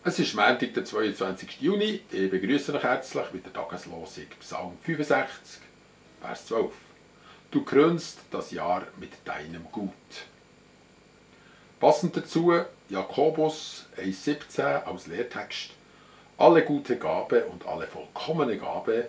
Es ist Montag, der 22. Juni. Ich begrüße euch herzlich mit der Tageslosung Psalm 65, Vers 12. Du krönst das Jahr mit deinem Gut. Passend dazu Jakobus 1,17 als Lehrtext. Alle gute Gabe und alle vollkommene Gabe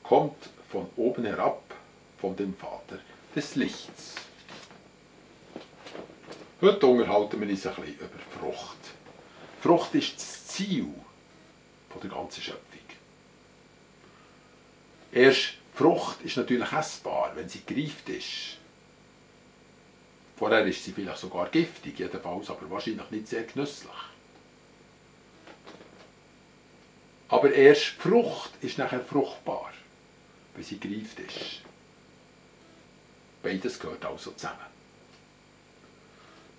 kommt von oben herab, von dem Vater des Lichts. Heute unterhalten wir uns ein bisschen über Frucht. Frucht ist das Ziel der ganzen Schöpfung. Erst Frucht ist natürlich essbar, wenn sie gereift ist. Vorher ist sie vielleicht sogar giftig, jedenfalls, aber wahrscheinlich nicht sehr genüsslich. Aber erst Frucht ist nachher fruchtbar, wenn sie gereift ist. Beides gehört also zusammen.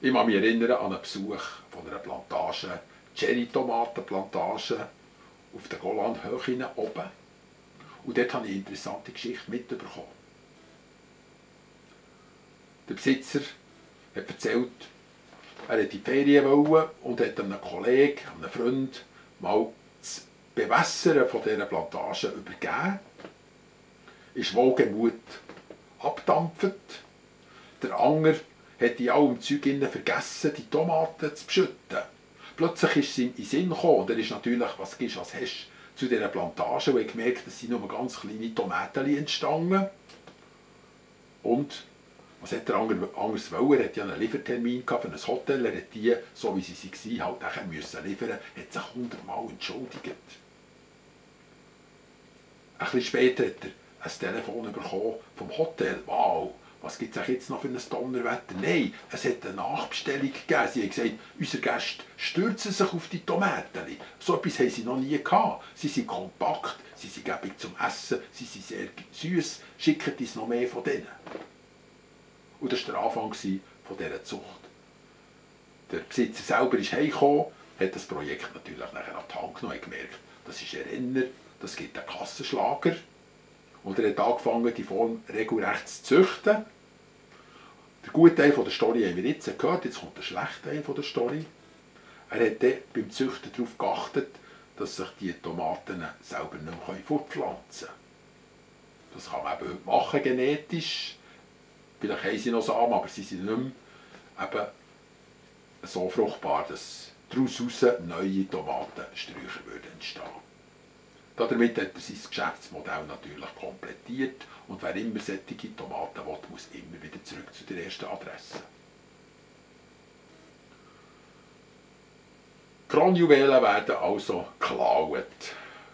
Ich kann mich erinnern an einen Besuch von einer Plantage, Cherry-Tomatenplantage auf der Golanhöhe oben. Und dort habe ich eine interessante Geschichte mitbekommen. Der Besitzer hat erzählt, er wollte in die Ferien und hat einem Kollegen, einem Freund, mal das Bewässern von dieser Plantage übergeben. Ist wohlgemut abgedampft. Der andere hat in allem Zeug vergessen, die Tomaten zu beschütten. Plötzlich ist es ihm in den Sinn gekommen, und er ist natürlich, was gibst du als hast zu dieser Plantage, und er hat gemerkt, es sind nur ganz kleine Tomaten entstanden. Und was hat der andere anders wollen? Er hatte ja einen Liefertermin für ein Hotel, er hat die, so wie sie waren, halt nachher müssen liefern, hat sich 100-mal entschuldigt. Ein bisschen später hat er ein Telefon bekommen vom Hotel. Wow, was gibt es jetzt noch für ein Donnerwetter? Nein, es hat eine Nachbestellung gegeben. Sie haben gesagt, unsere Gäste stürzen sich auf die Tomaten. So etwas haben sie noch nie gehabt. Sie sind kompakt, sie sind gäbig zum Essen, sie sind sehr süß. Schicken uns noch mehr von denen. Und das war der Anfang von dieser Zucht. Der Besitzer selber ist heimgekommen, hat das Projekt natürlich nachher an die Hand genommen und gemerkt, das ist ein Renner, das gibt einen Kassenschlager. Und er hat angefangen, die Form regelrecht zu züchten. Der gute Teil der Story haben wir jetzt gehört, jetzt kommt der schlechte Teil der Story. Er hat dann beim Züchten darauf geachtet, dass sich die Tomaten selber nicht mehr fortpflanzen können. Das kann man eben heute machen, genetisch. Vielleicht haben sie noch Samen, aber sie sind nicht mehr eben so fruchtbar, dass daraus neue Tomatensträucher entstehen würden. Damit hat er sein Geschäftsmodell natürlich komplettiert, und wer immer solche Tomaten will, muss immer wieder zurück zu der ersten Adresse. Kronjuwelen werden also geklaut.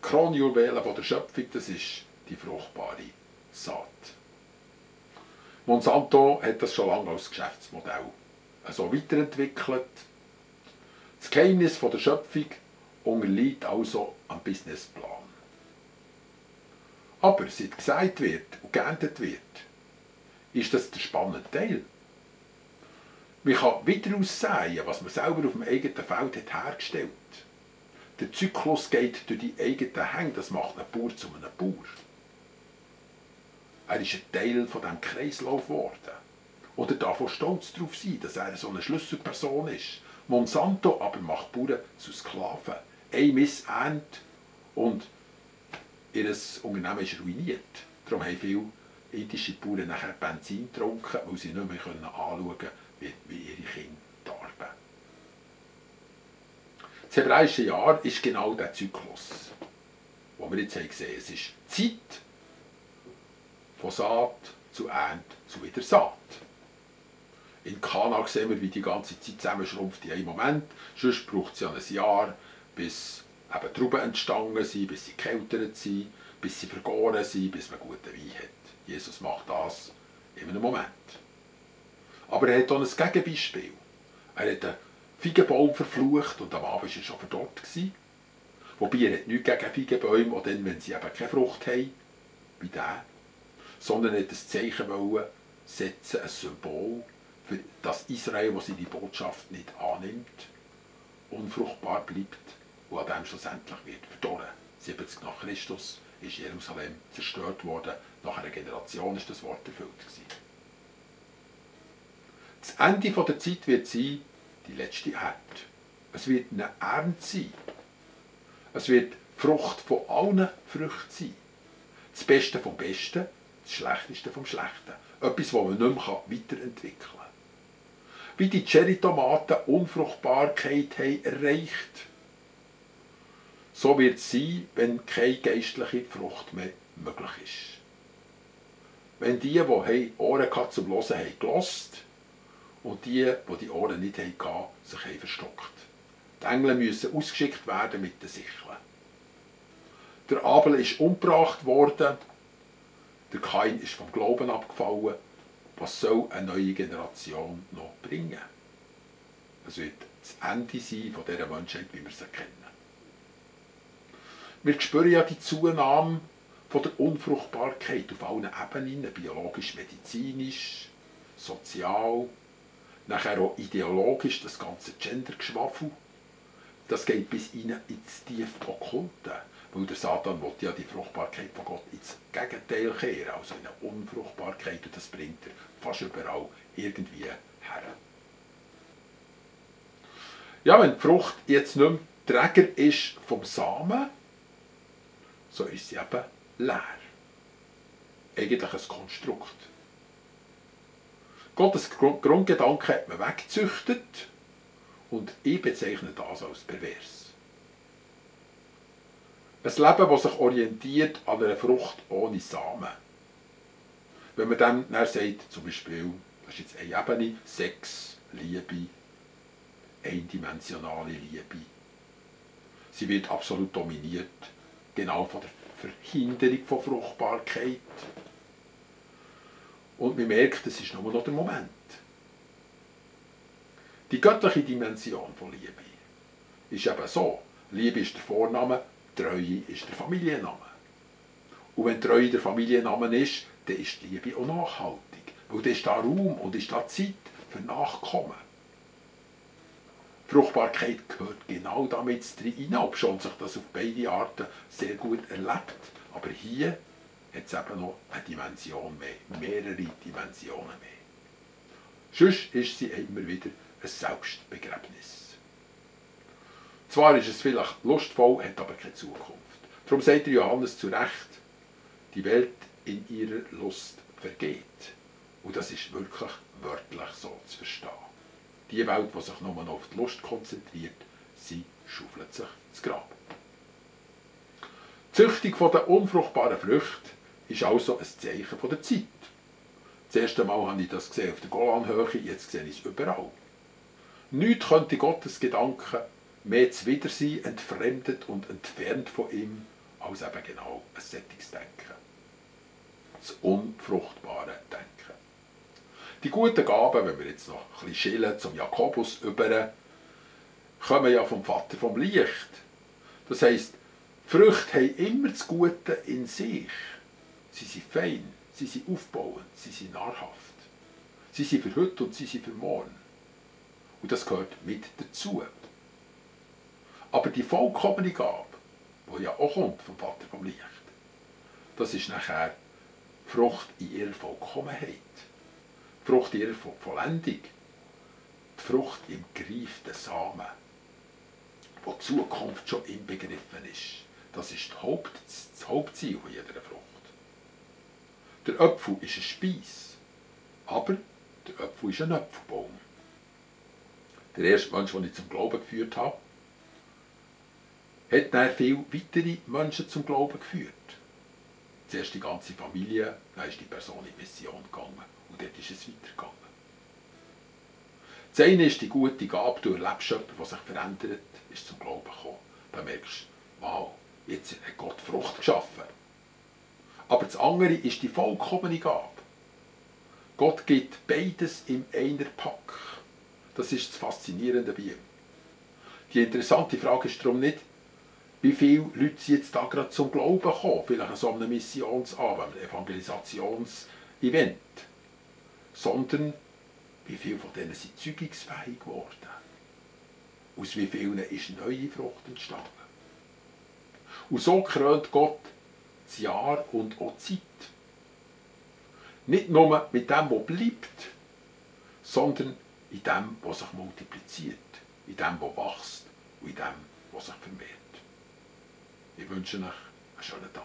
Kronjuwelen von der Schöpfung, das ist die fruchtbare Saat. Monsanto hat das schon lange als Geschäftsmodell so weiterentwickelt. Das Geheimnis der Schöpfung unterliegt also am Businessplan. Aber seit gesät wird und geerntet wird, ist das der spannende Teil. Man kann wieder aussäen, was man selber auf dem eigenen Feld hat hergestellt. Der Zyklus geht durch die eigenen Hände, das macht einen Bauer zu einem Bauer. Er ist ein Teil von diesem Kreislauf geworden. Oder darf auch stolz darauf sein, dass er so eine Schlüsselperson ist. Monsanto aber macht Bauern zu Sklaven. Eine Missernte und ihr Unternehmen ist ruiniert. Darum haben viele indische Bauern nachher Benzin getrunken, weil sie nicht mehr anschauen können, wie ihre Kinder darben. Das hebräische Jahr ist genau der Zyklus, den wir jetzt gesehen haben. Es ist Zeit von Saat zu Ernte zu wieder Saat. In Kana sehen wir, wie die ganze Zeit zusammenschrumpft in einem Moment. Sonst braucht es ja ein Jahr, bis eben Trauben entstanden sind, bis sie gekeltert sind, bis sie vergoren sind, bis man guten Wein hat. Jesus macht das in einem Moment. Aber er hat auch ein Gegenbeispiel. Er hat einen Feigenbaum verflucht und am Abend war er schon verdorrt. Wobei er hat nichts gegen Feigenbäume, auch dann, wenn sie eben keine Frucht haben, wie der. Sondern er hat ein Zeichen setzen, ein Symbol, für das Israel, das seine Botschaft nicht annimmt, unfruchtbar bleibt und an dem schlussendlich wird verdorren. 70 nach Christus ist Jerusalem zerstört worden. Nach einer Generation ist das Wort erfüllt gewesen. Das Ende der Zeit wird sein, die letzte Ernte. Es wird eine Ernte sein. Es wird Frucht von allen Früchten sein. Das Beste vom Besten, das Schlechteste vom Schlechten. Etwas, das man nicht mehr weiterentwickeln kann. Wie die Cherrytomaten Unfruchtbarkeit haben erreicht, so wird es sein, wenn keine geistliche Frucht mehr möglich ist. Wenn die Ohren zum Hören haben, gehört und die Ohren nicht hatten, sich haben verstockt. Die Engel müssen ausgeschickt werden mit den Sicheln. Der Abel ist umgebracht worden, der Kain ist vom Glauben abgefallen. Was soll eine neue Generation noch bringen? Es wird das Ende sein von dieser Menschheit, wie wir sie kennen. Wir spüren ja die Zunahme von der Unfruchtbarkeit auf allen Ebenen, biologisch, medizinisch, sozial, nachher auch ideologisch, das ganze Gender-Geschwafel. Das geht bis rein ins tiefe Okkulte, weil der Satan will ja die Fruchtbarkeit von Gott ins Gegenteil kehren, also in eine Unfruchtbarkeit, und das bringt er fast überall irgendwie her. Ja, wenn die Frucht jetzt nicht mehr Träger ist vom Samen, so ist sie eben leer. Eigentlich ein Konstrukt. Gottes Grundgedanke hat man weggezüchtet und ich bezeichne das als pervers. Ein Leben, das sich orientiert an einer Frucht ohne Samen. Wenn man dann sagt, zum Beispiel, das ist jetzt eine Ebene, Sex, Liebe, eindimensionale Liebe. Sie wird absolut dominiert, genau von der Verhinderung von Fruchtbarkeit. Und man merkt, es ist nur noch der Moment. Die göttliche Dimension von Liebe ist eben so. Liebe ist der Vorname, Treue ist der Familienname. Und wenn Treue der Familienname ist, dann ist die Liebe auch nachhaltig. Weil dann ist da Raum und ist da Zeit für Nachkommen. Fruchtbarkeit gehört genau damit rein, obschon sich das auf beide Arten sehr gut erlebt. Aber hier hat es eben noch eine Dimension mehr, mehrere Dimensionen mehr. Sonst ist sie immer wieder ein Selbstbegräbnis. Zwar ist es vielleicht lustvoll, hat aber keine Zukunft. Darum sagt der Johannes zu Recht, die Welt in ihrer Lust vergeht. Und das ist wirklich wörtlich so zu verstehen. Die Welt, die sich nur noch auf die Lust konzentriert, sie schaufelt sich ins Grab. Die Züchtung der unfruchtbaren Früchte ist also ein Zeichen der Zeit. Das erste Mal habe ich das gesehen auf der Golanhöhe, jetzt sehe ich es überall. Nichts könnte Gottes Gedanken mehr zuwider sein, entfremdet und entfernt von ihm, als eben genau ein solches Denken. Das unfruchtbare Denken. Die guten Gaben, wenn wir jetzt noch ein bisschen schillen zum Jakobus über, kommen ja vom Vater vom Licht. Das heisst, Früchte haben immer das Gute in sich. Sie sind fein, sie sind aufbauend, sie sind nahrhaft. Sie sind für heute und sie sind für morgen. Und das gehört mit dazu. Aber die vollkommene Gabe, die ja auch kommt vom Vater vom Licht, das ist nachher Frucht in ihrer Vollkommenheit. Frucht ihrer Vollendung. Die Frucht im gereiften Samen, wo die Zukunft schon inbegriffen ist. Das ist das Hauptziel von jeder Frucht. Der Apfel ist ein Speis, aber der Apfel ist ein Apfelbaum. Der erste Mensch, den ich zum Glauben geführt habe, hat dann viele weitere Menschen zum Glauben geführt. Zuerst die ganze Familie, dann ist die Person in Mission gegangen und dort ist es weitergegangen. Das eine ist die gute Gabe, du erlebst jemanden, der sich verändert, ist zum Glauben gekommen. Dann merkst du, wow, jetzt hat Gott Frucht geschaffen. Aber das andere ist die vollkommene Gabe. Gott gibt beides im einer Pack. Das ist das Faszinierende bei ihm. Die interessante Frage ist darum nicht, wie viele Leute sind jetzt da gerade zum Glauben gekommen, vielleicht an so einem Missionsabend, einem Evangelisationsevent, sondern wie viele von denen sind zeugungsfähig geworden. Aus wie vielen ist neue Frucht entstanden. Und so krönt Gott das Jahr und auch die Zeit. Nicht nur mit dem, was bleibt, sondern in dem, was sich multipliziert. in dem, was wächst und in dem, was sich vermehrt. Ich wünsche euch einen schönen Tag.